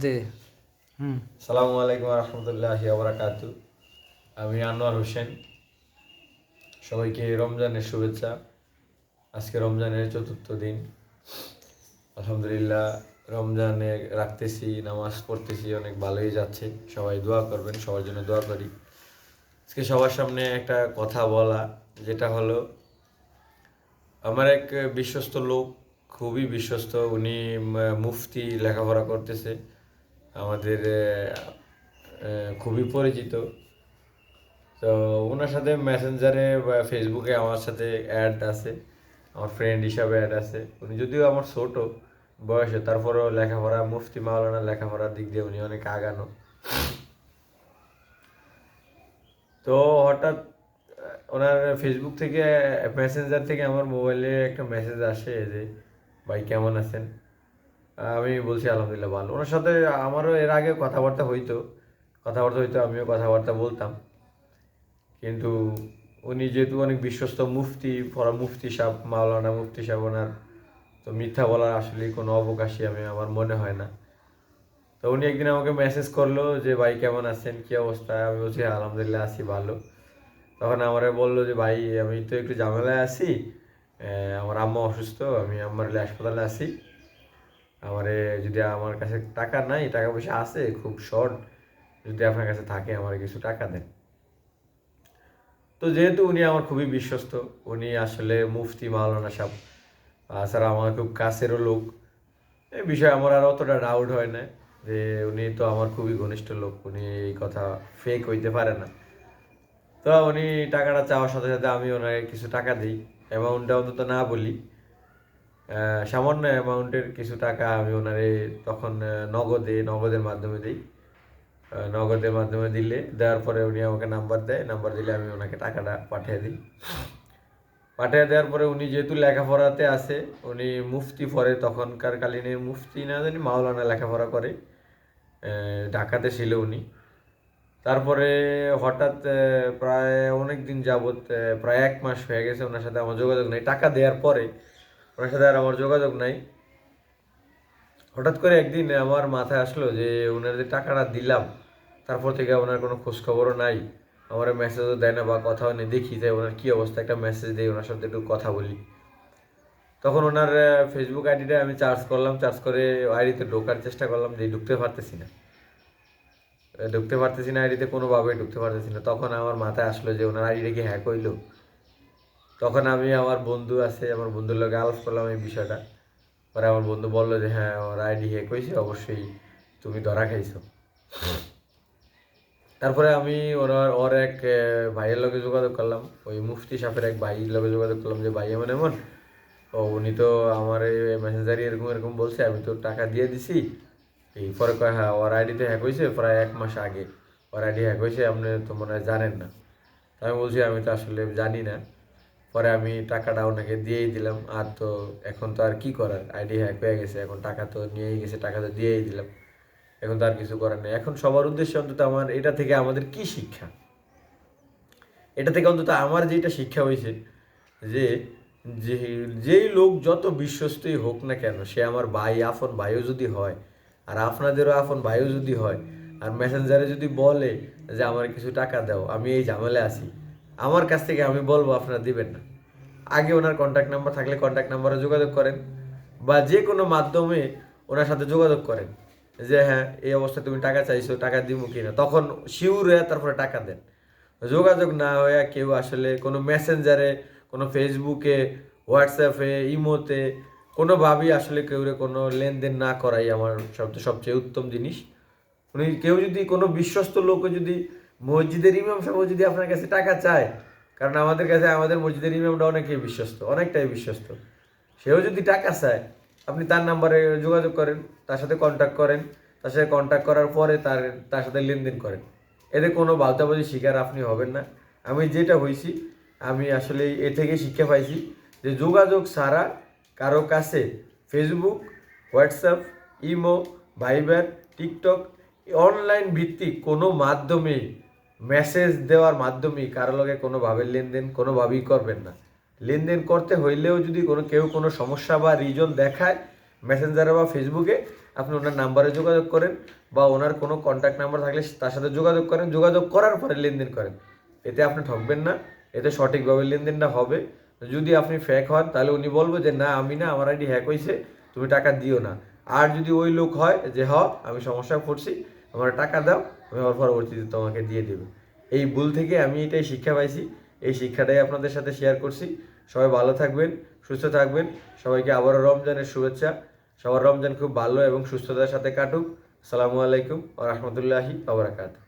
জি। সালামু আলাইকুম রহমতুল্লাহি ওবরাকাতু। আমি আনোয়ার হোসেন। সবাইকে রমজানের শুভেচ্ছা। আজকে রমজানের চতুর্থ দিন। আলহামদুলিল্লাহ, রমজানে রাখতেছি, নামাজ পড়তেছি, অনেক ভালোই যাচ্ছে। সবাই দোয়া করবেন, সবার জন্য দোয়া করি। আজকে সবার সামনে একটা কথা বলা, যেটা হলো আমার এক বিশ্বস্ত লোক, খুবই বিশ্বস্ত, উনি মুফতি লেখাপড়া করতেছে, আমাদের খুবই পরিচিত। তো ওনার সাথে মেসেঞ্জারে বা ফেসবুকে আমার সাথে অ্যাড আছে, আমার ফ্রেন্ড হিসাবে অ্যাড আছে। উনি যদিও আমার ছোট বয়সে, তারপরেও লেখাপড়া, মুফতি মাওলানা লেখাপড়ার দিক দিয়ে উনি অনেক আগানো। তো হঠাৎ ওনার ফেসবুক থেকে, মেসেঞ্জার থেকে আমার মোবাইলে একটা মেসেজ আসে যে ভাই কেমন আছেন। আমি বলছি আলহামদুলিল্লাহ ভালো। ওনার সাথে আমারও এর আগে কথাবার্তা হইতো, আমিও কথাবার্তা বলতাম। কিন্তু উনি যেহেতু অনেক বিশ্বস্ত মুফতি, মুফতি সাহেব, মাওলানা মুফতি সাহেব, ওনার তো মিথ্যা বলার আসলে কোনো অবকাশই আমার মনে হয় না। তো উনি একদিন আমাকে মেসেজ করলো যে ভাই কেমন আছেন, কি অবস্থা। আমি বলছি আলহামদুলিল্লাহ আছি ভালো। তখন আমারে বললো যে ভাই আমি তো একটু ঝামেলায় আছি, আমার আম্মা অসুস্থ, আমি আম্মার হাসপাতালে আছি। আমারে যদি, আমার কাছে টাকা নাই, টাকা পয়সা আছে খুব শর্ট, যদি আপনার কাছে থাকে আমার কিছু টাকা দেন। তো যেহেতু উনি আমার খুবই বিশ্বস্ত, উনি আসলে মুফতি মাওলানা সাহেব, তাছাড়া আমার খুব কাছেরও লোক, এই বিষয়ে আমার আর অতটা ডাউট হয় না যে উনি তো আমার খুবই ঘনিষ্ঠ লোক, উনি এই কথা ফেক হইতে পারে না। তো উনি টাকাটা চাওয়ার সাথে সাথে আমি ওনাকে কিছু টাকা দিই, অ্যামাউন্টটা অন্তত না বলি, সামান্য অ্যামাউন্টের কিছু টাকা আমি ওনারে তখন নগদের মাধ্যমে দিই। নগদের মাধ্যমে দেওয়ার পরে উনি আমাকে নাম্বার দেয়, নাম্বার দিলে আমি ওনাকে টাকাটা পাঠিয়ে দিই। পাঠিয়ে দেওয়ার পরে উনি যেহেতু লেখাপড়াতে আছে, উনি মুফতি পড়ে, তখনকার কালীন মুফতি না জানি মাওলানা লেখাপড়া করে, ঢাকাতে ছিল উনি। তারপরে হঠাৎ প্রায় অনেক দিন যাবৎ, প্রায় 1 মাস হয়ে গেছে ওনার সাথে আমার যোগাযোগ নাই। টাকা দেওয়ার পরে ওনার সাথে আর আমার যোগাযোগ নাই। হঠাৎ করে একদিন আমার মাথায় আসলো যে ওনার যে টাকাটা দিলাম, তারপর থেকে ওনার কোনো খোঁজখবরও নাই, আমার মেসেজও দেয় না বা কথাও নেই। দেখি যে ওনার কী অবস্থা, একটা মেসেজ দিই, ওনার সাথে একটু কথা বলি। তখন ওনার ফেসবুক আইডিটা আমি চার্জ করলাম, চার্জ করে আইডিতে ঢোকার চেষ্টা করলাম, যে ঢুকতে পারতেছি না আইডিতে, কোনোভাবে ঢুকতে পারতেছি না। তখন আমার মাথায় আসলো যে ওনার আইডিটা কি হ্যাক হইলো। তখন আমি, আমার বন্ধু আছে, আমার বন্ধুর লোক আলাপ করলাম এই বিষয়টা। পরে আমার বন্ধু বললো যে হ্যাঁ, ওর আইডি হ্যাক হয়েছে, অবশ্যই তুমি ধরা খাইছো। তারপরে আমি ওর এক ভাইয়ের লগে যোগাযোগ করলাম, ওই মুফতি সাহেবের এক ভাইয়ের লগে যোগাযোগ করলাম যে ভাই এমন এমন, ও উনি তো আমার এই মেসেঞ্জারে এরকম এরকম বলছে, আমি তো টাকা দিয়ে দিছি। এই পরে কয় হ্যাঁ, ওর আইডিতে হ্যাক হয়েছে প্রায় 1 মাস আগে, ওর আইডি হ্যাক হয়েছে, আপনি তো মনে হয় জানেন না। তো আমি বলছি আমি তো আসলে জানি না। পরে আমি টাকাটা ওনাকে দিয়েই দিলাম। আর তো এখন তো আর কি করার, আইডি হ্যাক হয়ে গেছে, এখন টাকা তো নিয়েই গেছে, টাকা তো দিয়েই দিলাম, এখন তো আর কিছু করার নেই। এখন সবার উদ্দেশ্যে অন্তত আমার এটা থেকে আমাদের কি শিক্ষা, এটা থেকে অন্তত আমার যেটা শিক্ষা হয়েছে যে, যে যেই লোক যত বিশ্বস্তই হোক না কেন, সে আমার ভাই, আপন ভাইও যদি হয়, আর আপনাদেরও আপন ভাইও যদি হয়, আর মেসেঞ্জারে যদি বলে যে আমার কিছু টাকা দাও, আমি এই ঝামেলায় আছি, আমার কাছ থেকে আমি বলবো আপনারা দিবেন না। আগে ওনার কন্ট্যাক্ট নাম্বার থাকলে কন্ট্যাক্ট নাম্বারে যোগাযোগ করেন, বা যে কোনো মাধ্যমে ওনার সাথে যোগাযোগ করেন যে হ্যাঁ এই অবস্থায় তুমি টাকা চাইছো, টাকা দিব কি না, তখন শিওর হয়ে তারপরে টাকা দেন। যোগাযোগ না হয়ে কেউ আসলে কোনো মেসেঞ্জারে, কোনো ফেসবুকে, হোয়াটসঅ্যাপে, ইমোতে কোনোভাবেই আসলে কোনো লেনদেন না করাই আমার সবচেয়ে উত্তম জিনিস। কেউ যদি, কোনো বিশ্বস্ত লোকও যদি, মসজিদের ইমাম সাহেব যদি আপনার কাছে টাকা চায়, কারণ আমাদের কাছে আমাদের মসজিদের ইমামটা অনেকটাই বিশ্বস্ত, সেও যদি টাকা চায়, আপনি তার নাম্বারে যোগাযোগ করেন, তার সাথে কন্ট্যাক্ট করেন, তার সাথে কন্ট্যাক্ট করার পরে তার সাথে লেনদেন করেন। এতে কোনো বালতাবাজি শিকার আপনি হবেন না। আমি যেটা হয়েছি, আমি আসলে এ থেকে শিক্ষা পাইছি যে যোগাযোগ ছাড়া কারো কাছে Facebook, WhatsApp, imo, Viber, TikTok, online ভিত্তিক কোনো মাধ্যমে, মেসেজ দেওয়ার মাধ্যমে কারো লগে কোনোভাবে লেনদেন কোনোভাবেই করবেন না। লেনদেন করতে হইলেও যদি কেউ কোনো সমস্যা বা রিজন দেখায় মেসেঞ্জারে বা ফেসবুকে, আপনি ওনার নাম্বারে যোগাযোগ করেন বা ওনার কোনো কন্ট্যাক্ট নাম্বার থাকলে তার সাথে যোগাযোগ করেন, যোগাযোগ করার পরে লেনদেন করেন। এতে আপনি ঠকবেন না, এতে সঠিকভাবে লেনদেনটা হবে। যদি আপনি ফেক হন তাহলে উনি বলবো যে না আমি না, আমার আইডি হ্যাক হয়েছে, তুমি টাকা দিও না। আর যদি ওই লোক হয় যে আমি সমস্যায় পড়ছি, আমার টাকা দাও, আমি আবার পরবর্তীতে তোমাকে দিয়ে দেবো। এই ভুল থেকে আমি এটাই শিক্ষা পাইছি, এই শিক্ষাটাই আপনাদের সাথে শেয়ার করছি। সবাই ভালো থাকবেন, সুস্থ থাকবেন। সবাইকে আবারও রমজানের শুভেচ্ছা। সবার রমজান খুব ভালো এবং সুস্থতার সাথে কাটুক। আসসালামু আলাইকুম ওয়া রাহমাতুল্লাহি ওয়া বারাকাতুহু।